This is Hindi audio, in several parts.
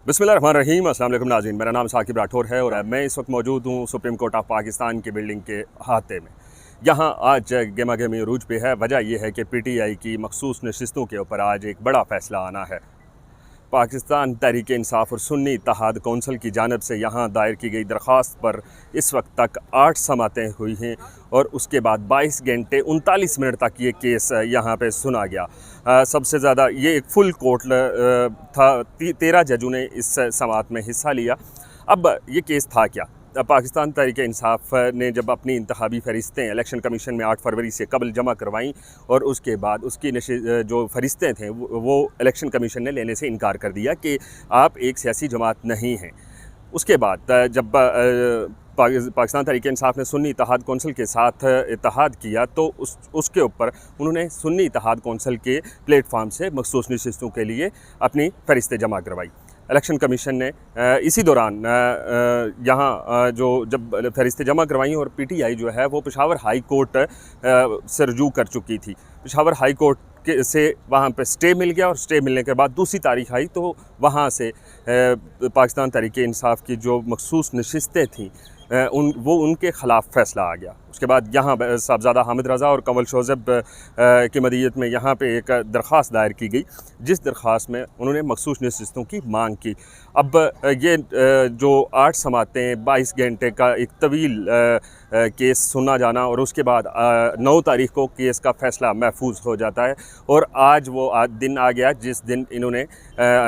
बिस्मिल्लाहिर्रहमानिर्रहीम। अस्सलाम वालेकुम नाज़रीन, मेरा नाम साकिब राठौर है और मैं इस वक्त मौजूद हूँ सुप्रीम कोर्ट ऑफ पाकिस्तान की बिल्डिंग के अहाते में। यहाँ आज गेमा गेमी अरूज पे है। वजह यह है कि PTI की मखसूस नशिस्तों के ऊपर आज एक बड़ा फ़ैसला आना है। पाकिस्तान तहरीक इंसाफ और सुन्नी इत्तेहाद कौंसिल की जानिब से यहाँ दायर की गई दरख्वास्त पर इस वक्त तक 8 समातें हुई हैं और उसके बाद 22 घंटे 39 मिनट तक ये केस यहाँ पे सुना गया। सबसे ज़्यादा ये एक फुल कोर्ट था। 13 जजों ने इस समात में हिस्सा लिया। अब ये केस था क्या? पाकिस्तान तहरीक इंसाफ ने जब अपनी इंतखाबी फ़हरिस्तें इलेक्शन कमीशन में 8 फरवरी से कबल जमा करवाईं और उसके बाद उसकी जो फ़हरिस्तें थे वो इलेक्शन कमीशन ने लेने से इनकार कर दिया कि आप एक सियासी जमात नहीं हैं। उसके बाद जब पाकिस्तान तहरीक इंसाफ ने सुन्नी इत्तेहाद कौंसिल के साथ इत्तेहाद किया तो उसके ऊपर उन्होंने सुन्नी इत्तेहाद कौंसिल के प्लेटफार्म से मखसूस नशिस्तों के लिए अपनी फ़हरिस्तें जमा करवाई। इलेक्शन कमीशन ने इसी दौरान यहाँ जो जब फ़हरिस्तें जमा करवाई और PTI जो है वो पेशावर हाई कोर्ट से रुजू कर चुकी थी। पेशावर हाई कोर्ट से वहाँ पे स्टे मिल गया और स्टे मिलने के बाद दूसरी तारीख आई तो वहाँ से पाकिस्तान तहरीक इंसाफ की जो मखसूस नशिस्तें थीं उनके ख़िलाफ़ फ़ैसला आ गया। उसके बाद यहाँ साहबज़ादा हामिद रज़ा और कंवल शोज़ब की मदीयत में यहाँ पे एक दरख्वास्त दायर की गई, जिस दरख्वास्त में उन्होंने मखसूस नशिस्तों की मांग की। अब ये जो 8 समातें 22 घंटे का एक तवील केस सुना जाना और उसके बाद 9 तारीख को केस का फ़ैसला महफूज हो जाता है और आज वो दिन आ गया जिस दिन इन्होंने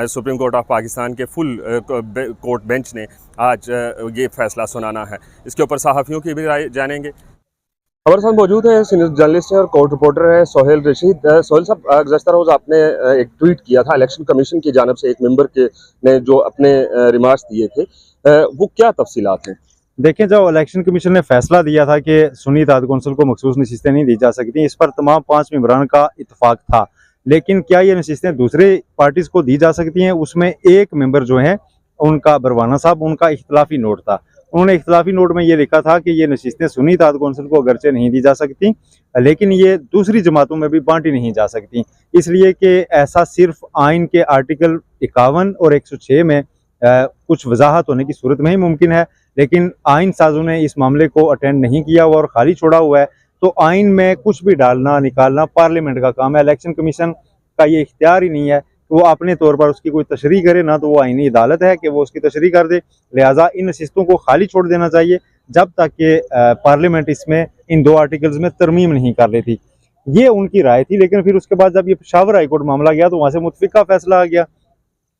सुप्रीम कोर्ट ऑफ पाकिस्तान के फुल कोर्ट बेंच ने आज ये फ़ैसला सुनाना है। इसके ऊपर सहाफ़ियों की भी राय जानेंगे। हमारे साथ मौजूद है सीनियर जर्नलिस्ट है और कोर्ट रिपोर्टर है सोहेल रशीद। सोहेल साहब, गुज़श्ता रोज़ आपने एक ट्वीट किया था इलेक्शन कमीशन की जानिब से एक मेंबर के ने जो अपने रिमार्क्स दिए थे, वो क्या तफसीलात हैं? देखें, जब इलेक्शन कमीशन ने फैसला दिया था कि सुन्नी इत्तेहाद कौंसिल को मखसूस नशिस्तें नहीं दी जा सकती, इस पर तमाम 5 मेंबरान का इत्तफाक था। लेकिन क्या ये नशिस्तें दूसरे पार्टीज़ को दी जा सकती हैं? उसमें एक मेंबर जो हैं उनका बरवाना साहब, उनका इख्तलाफी नोट था। उन्होंने इख्तलाफी नोट में ये लिखा था कि ये नशिस्तें सुन्नी इत्तेहाद कौंसिल को अगरचे नहीं दी जा सकती, लेकिन ये दूसरी जमातों में भी बांटी नहीं जा सकती, इसलिए कि ऐसा सिर्फ आइन के आर्टिकल 51 और 106 में कुछ वजाहत होने की सूरत में ही मुमकिन है। लेकिन आइन साजों ने इस मामले को अटेंड नहीं किया हुआ और खाली छोड़ा हुआ है। तो आइन में कुछ भी डालना निकालना पार्लियामेंट का काम है। इलेक्शन कमीशन का ये इख्तियार ही नहीं है कि वो अपने तौर पर उसकी कोई तशरीह करे, ना तो वो आइनी अदालत है कि वो उसकी तशरीह कर दे। लिहाजा इन नशिस्तों को खाली छोड़ देना चाहिए जब तक कि पार्लियामेंट इसमें इन 2 आर्टिकल्स में तरमीम नहीं कर लेती। ये उनकी राय थी। लेकिन फिर उसके बाद जब ये पेशावर हाईकोर्ट मामला गया तो वहाँ से मुतफिका फैसला आ गया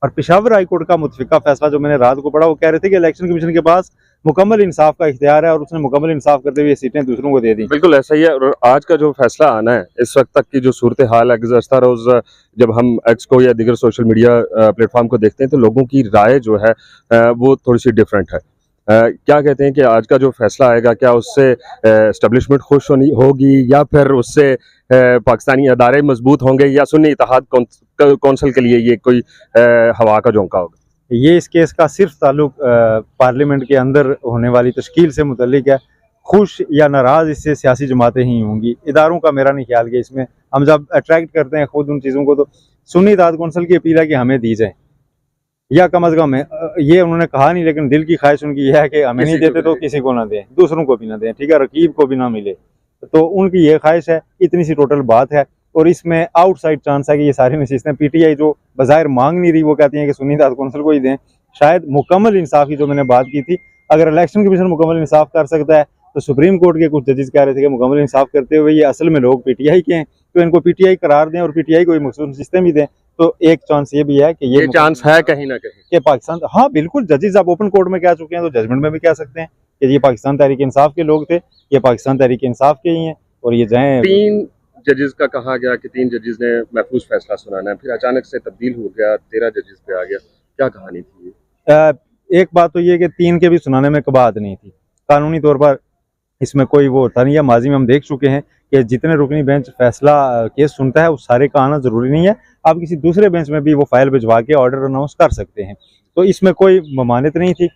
और पेशावर हाईकोर्ट का मुतफिका फैसला जो मैंने रात को पढ़ा, वो कह रहे थे कि इलेक्शन कमीशन के पास मुकम्मल इंसाफ का इख्तियार है और उसने मुकम्मल इंसाफ करते हुए सीटें दूसरों को दे दी। बिल्कुल ऐसा ही है और आज का जो फैसला आना है, इस वक्त तक की जो सूरत हाल है, गुज़श्ता रोज़ जब हम एक्स को या दीगर सोशल मीडिया प्लेटफॉर्म को देखते हैं तो लोगों की राय जो है वो थोड़ी सी डिफरेंट है। क्या कहते हैं कि आज का जो फैसला आएगा, क्या उससे एस्टेब्लिशमेंट खुश होगी या फिर उससे पाकिस्तानी अदारे मजबूत होंगे या सुन्नी इत्तेहाद कौंसिल के लिए ये कोई हवा का झोंका होगा? ये इस केस का सिर्फ ताल्लुक पार्लियामेंट के अंदर होने वाली तश्कील से मुतल्लिक है। खुश या नाराज़ इससे सियासी जमातें ही होंगी, इदारों का मेरा नहीं ख्याल कि इसमें हम जब अट्रैक्ट करते हैं खुद उन चीज़ों को तो सुन्नी इत्तेहाद कौंसिल की अपील है कि हमें दी जाए, या कम अज़ कम ये उन्होंने कहा नहीं लेकिन दिल की ख्वाहिश उनकी यह है कि हमें नहीं देते तो किसी को ना दें, दूसरों को भी ना दें, ठीक है, रकीब को भी ना मिले। तो उनकी ये ख्वाहिश है, इतनी सी टोटल बात है। और इसमें आउटसाइड चांस है कि ये सारी नशिस्तें PTI जो बाज़ाहिर मांग नहीं रही, वो कहती हैं कि सुन्नी इत्तेहाद कौंसिल को ही दें। शायद मुकम्मल इंसाफ की जो मैंने बात की थी, अगर इलेक्शन कमीशन मुकम्मल इंसाफ कर सकता है तो सुप्रीम कोर्ट के कुछ जजेस कह रहे थे कि मुकम्मल इंसाफ करते हुए ये असल में लोग PTI के हैं, तो इनको PTI करार दें और PTI को मखसूस नशिस्तें भी दें। तो एक चांस ये भी है कि ये चांस है कहीं ना कहीं कि पाकिस्तान, हाँ बिल्कुल, जजेस आप ओपन कोर्ट में कह चुके हैं तो जजमेंट में भी कह सकते हैं कि ये पाकिस्तान तहरीक इंसाफ के लोग थे, ये पाकिस्तान तहरीक इंसाफ के ही हैं और ये जाएँ। 3 जजेस का कहा गया कि 3 जजेस ने महफूज फैसला सुनाना है, फिर अचानक से तब्दील हो गया, 13 जजेस पे आ गया। क्या कहानी थी ये? एक बात तो ये कि 3 के भी सुनाने में कबात नहीं थी, कानूनी तौर पर इसमें कोई वो था नहीं है। माजी में हम देख चुके हैं कि जितने रुकनी बेंच फैसला केस सुनता है उस सारे का आना ज़रूरी नहीं है। आप किसी दूसरे बेंच में भी वो फाइल भिजवा के ऑर्डर अनाउंस कर सकते हैं, तो इसमें कोई ममानियत नहीं थी।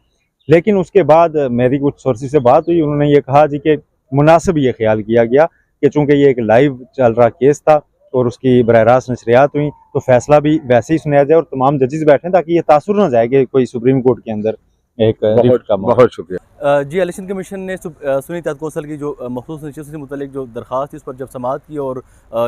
लेकिन उसके बाद मेरी कुछ सोर्सेज से बात हुई, उन्होंने ये कहा जी कि मुनासिब ये ख्याल किया गया कि चूँकि ये एक लाइव चल रहा केस था और उसकी बरह रास्त नशरियात हुई, तो फैसला भी वैसे ही सुनाया जाए और तमाम जजेस बैठे ताकि ये तासुर ना जाए कि कोई सुप्रीम कोर्ट के अंदर एक रिफ्ट का मौका। बहुत शुक्रिया। जी, इलेक्शन कमीशन ने सुन्नी तहत कौंसल की जो मखसूस नशिस्त से मुतल्लिक जो दरख्वास्त थी उस पर जब समाअत की और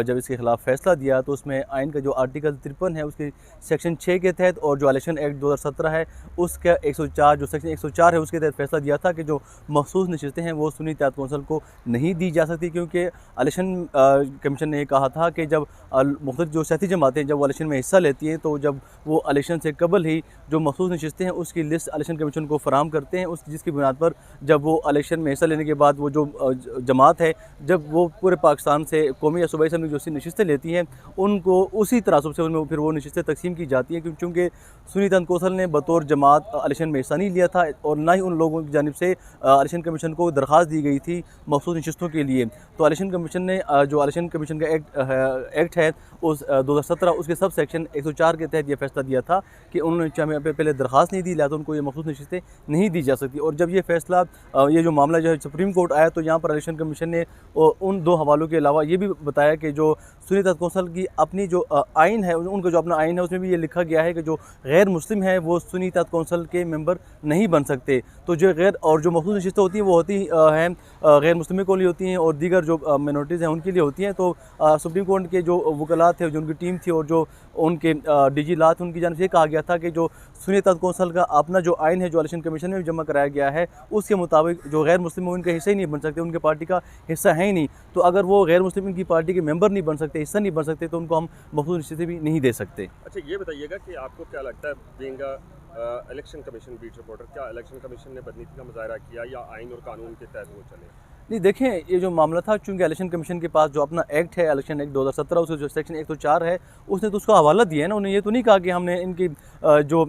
जब इसके खिलाफ फैसला दिया तो उसमें आइन का जो आर्टिकल 53 है उसके सेक्शन 6 के तहत और जो इलेक्शन एक्ट 2017 है उसका 104 जो सेक्शन 104 है उसके तहत फैसला दिया था कि जो मखसूस नशिस्तें हैं वो सुन्नी तहत कौंसल को नहीं दी जा सकती, क्योंकि इलेक्शन कमीशन ने कहा था कि जब मुख्तलिफ जो सियासी जमातें जब वो इलेक्शन में हिस्सा लेती हैं तो जब वो इलेक्शन से कबल ही जो मखसूस नशिस्तें हैं उसकी लिस्ट इलेक्शन कमीशन को फराहम करते हैं, उस जिसकी बुनियाद पर जब वो इलेक्शन में हिस्सा लेने के बाद वो जो जमात है जब वो पूरे पाकिस्तान से कौमी या सूबाई असम्बली जो सी नशिस्तें लेती हैं उनको उसी तनासब से उनमें फिर वो नशिस्तें तकसीम की जाती हैं, क्योंकि सुन्नी तहत कौंसल ने बतौर जमात इलेक्शन में हिस्सा नहीं लिया था और ना ही उन लोगों की जानिब से इलेक्शन कमीशन को दरख्वास्त दी गई थी मखसूस नशिस्तों के लिए। तो इलेक्शन कमीशन ने जो इलेक्शन कमीशन का एक्ट है उस 2017 उसके सब सेक्शन 104 के तहत यह फैसला दिया था कि उन्होंने चाहे पहले दरख्वास्त नहीं दी, लिया तो उनको ये मखसूस नशिस्तें नहीं दी जा सकती। और जब ये फैसला ये जो मामला जो है सुप्रीम कोर्ट आया तो यहाँ पर इलेक्शन कमीशन ने उन दो हवालों के अलावा ये भी बताया कि जो सुन्नी तहत कौंसल की अपनी जो आइन है उनका जो अपना आइन है उसमें भी ये लिखा गया है कि जो गैर मुस्लिम है वो सुन्नी तहत कौंसल के मेंबर नहीं बन सकते। तो जो गैर और जो मखसूस नशिस्तें होती हैं वो होती हैं गैर मुस्लिम के लिए होती हैं और दीगर जो मिनॉरिटीज़ हैं उनके लिए होती हैं। तो सुप्रीम कोर्ट के जो वकला थे जो उनकी टीम थी और जो उनके DG ला थे उनकी जानिब से कहा गया था कि जो सुन्नी तहत कौंसल का अपना जो आइन है जो इलेक्शन कमीशन में जमा कराया गया है उसके मुताबिक जो गैर मुस्लिम है उनका हिस्सा ही नहीं बन सकते, उनके पार्टी का हिस्सा है ही नहीं। तो अगर वो गैर मुस्लिम की पार्टी के मेंबर नहीं बन सकते, हिस्सा नहीं बन सकते, तो उनको हम मखसूस नशिस्तें भी नहीं दे सकते। अच्छा, ये बताइएगा कि आपको क्या लगता है being election commission beat reporter, क्या इलेक्शन कमीशन ने बदनीति का मुजाहरा किया या आइन और कानून के तहत वो चले? नहीं, देखें, ये जो मामला था चूँकि इलेक्शन कमीशन के पास जो अपना एक्ट है इलेक्शन एक्ट 2017 उसका जो सेक्शन 104 है उसने तो उसका हवाला दिया है ना, उन्हें ये तो नहीं कहा कि हमने इनकी जो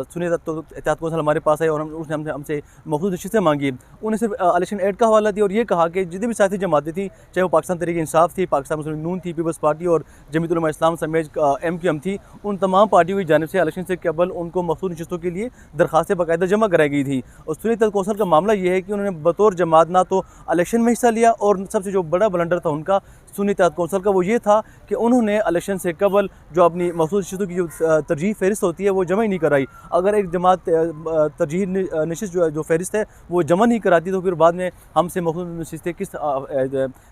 सुन्नी तहत कौंसल हमारे पास है और उसने हमसे मखसूस नशिस्तें मांगी। उन्हें सिर्फ इलेक्शन एक्ट का हवाला दिया और ये कहा कि जितनी भी सियासी जमातें थी, चाहे वो पाकिस्तान तहरीक इंसाफ थी, पाकिस्तान मुस्लिम नून थी, पीपल्स पार्टी और जमीयत उलमा इस्लाम समेत MQM थी, उन तमाम पार्टियों की जानिब से इलेक्शन से कबल उनको मखसूस नशिस्तों के लिए दरख्वास्तें बाकायदा जमा कराई गई थी। और सुन्नी तहत कौंसल का मामला ये है कि उन्होंने बतौर जमात ना तो इलेक्शन में हिस्सा लिया और सबसे जो बड़ा ब्लंडर था उनका सुन्नी तहत कौंसल का वो ये था कि उन्होंने इलेक्शन से कबल जो अपनी मखसूस नशिस्तों की जो तरजीह फहरिस्त होती है वो जमा ही नहीं कराई। अगर एक जमात तरजीह नशिस्त जो फहरिस्त है वो जमा नहीं कराती तो फिर बाद में हमसे मखसूस नशिस्तें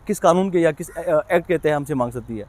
किस कानून के या किस एक्ट के तहत हमसे मांग सकती है।